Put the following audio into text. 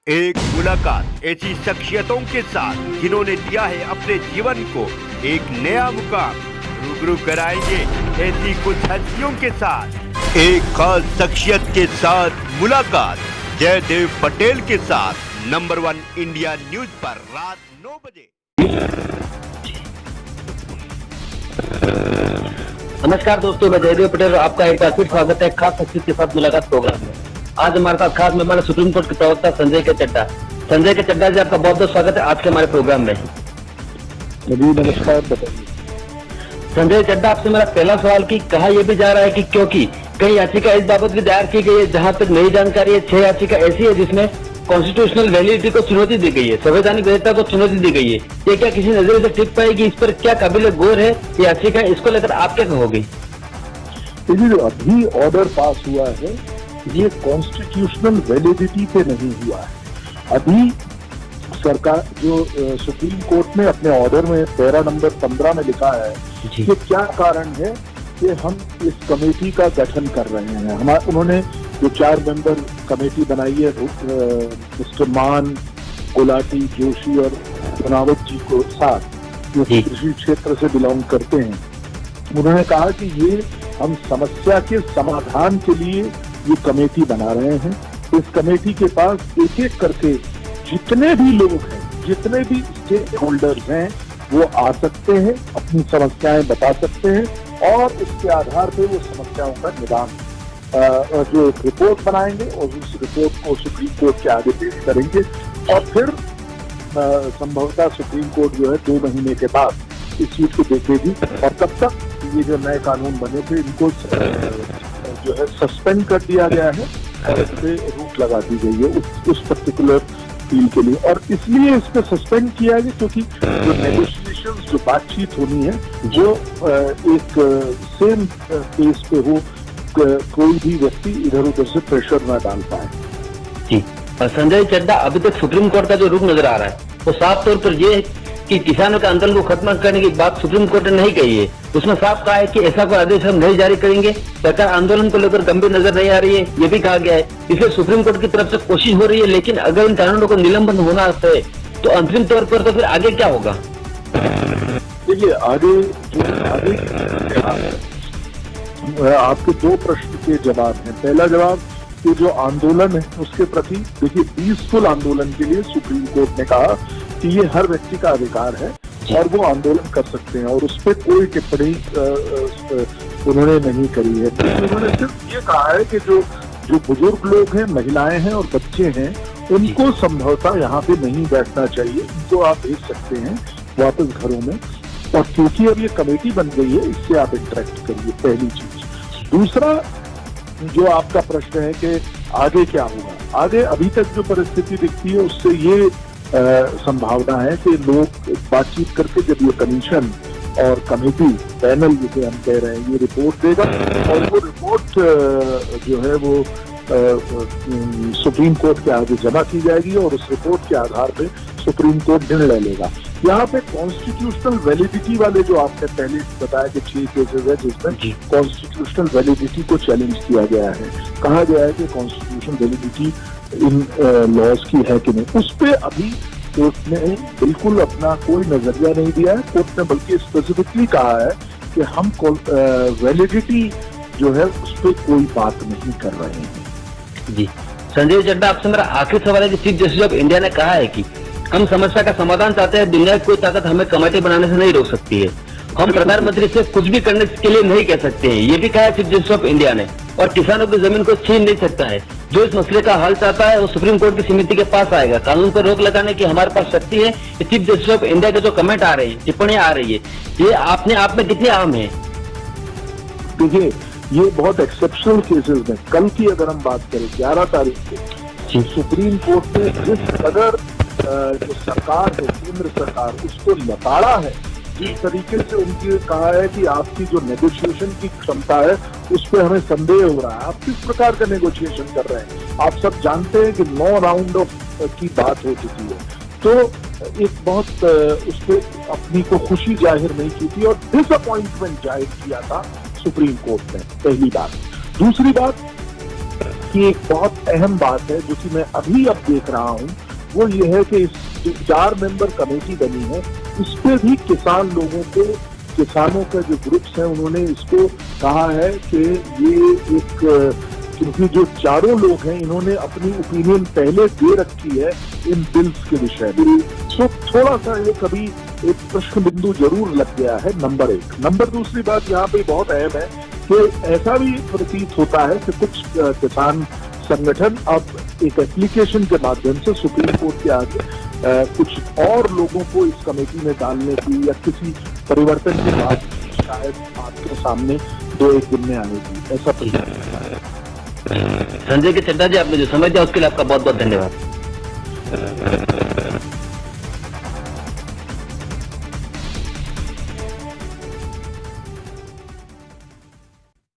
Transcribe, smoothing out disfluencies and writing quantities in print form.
एक मुलाकात ऐसी शख्सियतों के साथ जिन्होंने दिया है अपने जीवन को एक नया मुकाम। रूबरू कराएंगे ऐसी कुछ हस्तियों के साथ एक खास शख्सियत के साथ मुलाकात। जयदेव पटेल के साथ नंबर 1 इंडिया न्यूज पर रात 9 बजे। नमस्कार दोस्तों, मैं जयदेव पटेल, आपका एक बार फिर स्वागत है खास शख्सियत के साथ मुलाकात प्रोग्राम में। आज हमारे साथ खास मेहमान सुप्रीम कोर्ट के प्रवक्ता संजय के चड्ढा। संजय के चड्ढा जी, आपका बहुत बहुत स्वागत है आज के हमारे प्रोग्राम में। जी नमस्कार, बताइए। संजय चड्ढा, आपसे मेरा पहला सवाल कि कहा यह भी जा रहा है कि क्योंकि कई याचिका इस बाबत भी दायर की गई है, जहां तक नई जानकारी है 6 याचिका ऐसी है जिसमें कॉन्स्टिट्यूशनल वैलिडिटी को चुनौती दी गई है, संवैधानिक वैधता को चुनौती दी गई है। ये क्या किसी नजरिए से टिक पाएगी? इस पर क्या काबिल गौर है ये याचिका? इसको लेकर आप क्या कहोगे? जो अभी ऑर्डर पास हुआ है ये कॉन्स्टिट्यूशनल वैलिडिटी पे नहीं हुआ है। अभी सरकार जो सुप्रीम कोर्ट ने अपने ऑर्डर में पैरा नंबर 15 में लिखा है कि क्या कारण है कि हम इस कमेटी का गठन कर रहे हैं। उन्होंने जो 4 मेंबर कमेटी बनाई है, मिस्टर मान, गुलाटी, जोशी और बनावत जी को साथ, जो कृषि क्षेत्र से बिलोंग करते हैं, उन्होंने कहा कि ये हम समस्या के समाधान के लिए ये कमेटी बना रहे हैं। इस कमेटी के पास एक एक करके जितने भी लोग हैं, जितने भी स्टेक होल्डर्स हैं, वो आ सकते हैं, अपनी समस्याएं बता सकते हैं और उसके आधार पे वो समस्याओं का निदान जो एक रिपोर्ट बनाएंगे और उस रिपोर्ट को सुप्रीम कोर्ट के आगे पेश करेंगे और फिर संभवतः सुप्रीम कोर्ट जो है 2 महीने के बाद इस चीज को देखेगी और तब तक ये जो नए कानून बने थे इनको जो है सस्पेंड कर दिया गया है और इस पे रोक लगा दी गई है उस पर्टिकुलर फील्ड के लिए। और इसलिए इस पे सस्पेंड किया गया क्योंकि जो नेगोशिएशंस, जो बातचीत होनी है, जो एक सेम पेस पे हो, कोई भी व्यक्ति इधर उधर से प्रेशर न डाल पाए। जी, संजय चड्ढा, अभी तक सुप्रीम कोर्ट का जो रुख नजर आ रहा है वो साफ तौर पर ये है कि किसानों के आंदोलन को खत्म करने की बात सुप्रीम कोर्ट ने नहीं कही है। उसमें साफ कहा है कि ऐसा कोई आदेश हम नहीं जारी करेंगे, सरकार आंदोलन को लेकर गंभीर नजर नहीं आ रही है, ये भी कहा गया है। इसलिए सुप्रीम कोर्ट की तरफ से कोशिश हो रही है, लेकिन अगर इन कानूनों को निलंबन होना है तो अंतरिम तौर पर तो फिर आगे क्या होगा? देखिए, आगे आपके 2 प्रश्न के जवाब हैं। पहला जवाब कि जो आंदोलन है उसके प्रति, देखिए, पीसफुल आंदोलन के लिए सुप्रीम कोर्ट ने कहा कि ये हर व्यक्ति का अधिकार है और वो आंदोलन कर सकते हैं और उस पर कोई टिप्पणी उन्होंने नहीं करी है। उन्होंने सिर्फ ये कहा है कि जो बुजुर्ग लोग हैं, महिलाएं हैं और बच्चे हैं, उनको संभवतः यहाँ पे नहीं बैठना चाहिए, इनको आप भेज सकते हैं वापस घरों में। और क्योंकि अब ये कमेटी बन गई है, इससे आप इंटरेक्ट करिए, पहली चीज। दूसरा जो आपका प्रश्न है कि आगे क्या होगा, आगे अभी तक जो परिस्थिति दिखती है उससे ये संभावना है कि लोग बातचीत करके जब ये कमीशन और कमेटी पैनल जिसे हम कह रहे हैं ये रिपोर्ट देगा और वो रिपोर्ट जो है वो सुप्रीम कोर्ट के आगे जमा की जाएगी और उस रिपोर्ट के आधार पे सुप्रीम कोर्ट निर्णय लेगा। यहाँ पे कॉन्स्टिट्यूशनल वैलिडिटी वाले जो आपने पहले बताया कि 6 केसेस है जिसमें कॉन्स्टिट्यूशनल वैलिडिटी को चैलेंज किया गया है, कहा गया है कि कॉन्स्टिट्यूशनल वैलिडिटी इन लॉज की है कि नहीं, उस पे अभी कोर्ट ने बिल्कुल अपना कोई नजरिया नहीं दिया है। कोर्ट ने बल्कि स्पेसिफिकली कहा है कि हम वैलिडिटी जो है उस पर कोई बात नहीं कर रहे हैं। जी, संजय चड्ढा, आपसे मेरा आखिरी सवाल है कि चीफ जस्टिस ऑफ इंडिया ने कहा है कि हम समस्या का समाधान चाहते हैं, दुनिया की कोई ताकत हमें कमेटी बनाने से नहीं रोक सकती है, हम प्रधानमंत्री से कुछ भी करने के लिए नहीं कह सकते हैं, ये भी कहा है चीफ जस्टिस ऑफ इंडिया ने। और किसानों की जमीन को छीन नहीं सकता है। जो इस मसले का हल चाहता है वो सुप्रीम कोर्ट की समिति के पास आएगा। कानून पर रोक लगाने की हमारे पास शक्ति है। चीफ जस्टिस ऑफ इंडिया के जो कमेंट आ रहे हैं, टिप्पणियां आ रही है, ये अपने आप में कितनी अहम है? देखिए, ये बहुत एक्सेप्शनल केसेस में, कल की अगर हम बात करें 11 तारीख को सुप्रीम कोर्ट ने जिस कदर जो सरकार है, केंद्र सरकार, उसको लताड़ा है, जिस तरीके से उनकी कहा है कि आपकी जो नेगोशिएशन की क्षमता है उस पर हमें संदेह हो रहा है, आप किस प्रकार का नेगोशिएशन कर रहे हैं। आप सब जानते हैं कि 9 राउंड की बात हो चुकी है, तो एक बहुत उस पर अपनी को खुशी जाहिर नहीं की थी और डिसअपॉइंटमेंट जाहिर किया था सुप्रीम कोर्ट ने, पहली बात। दूसरी बात, देखिए, एक बहुत अहम बात है जो कि मैं अभी अब देख रहा हूँ, वो ये है कि इस जो 4 मेंबर कमेटी बनी है, इस पे भी किसान लोगों को, किसानों का जो ग्रुप्स हैं, उन्होंने इसको कहा है कि ये एक, क्योंकि जो चारों लोग हैं इन्होंने अपनी ओपिनियन पहले दे रखी है इन बिल्स के विषय में, तो थोड़ा सा ये कभी एक प्रश्न बिंदु जरूर लग गया है, नंबर 1। नंबर दूसरी बात यहाँ पे बहुत अहम है कि ऐसा भी प्रतीत होता है कि कुछ किसान संगठन अब एक एप्लीकेशन के माध्यम से सुप्रीम कोर्ट के आगे कुछ और लोगों को इस कमेटी में डालने की या किसी परिवर्तन के बाद शायद आपके सामने 2-1 दिन में आएगी, ऐसा प्रतीत होता है। संजय के चड्ढा जी, आपने जो समय दिया उसके लिए आपका बहुत बहुत धन्यवाद।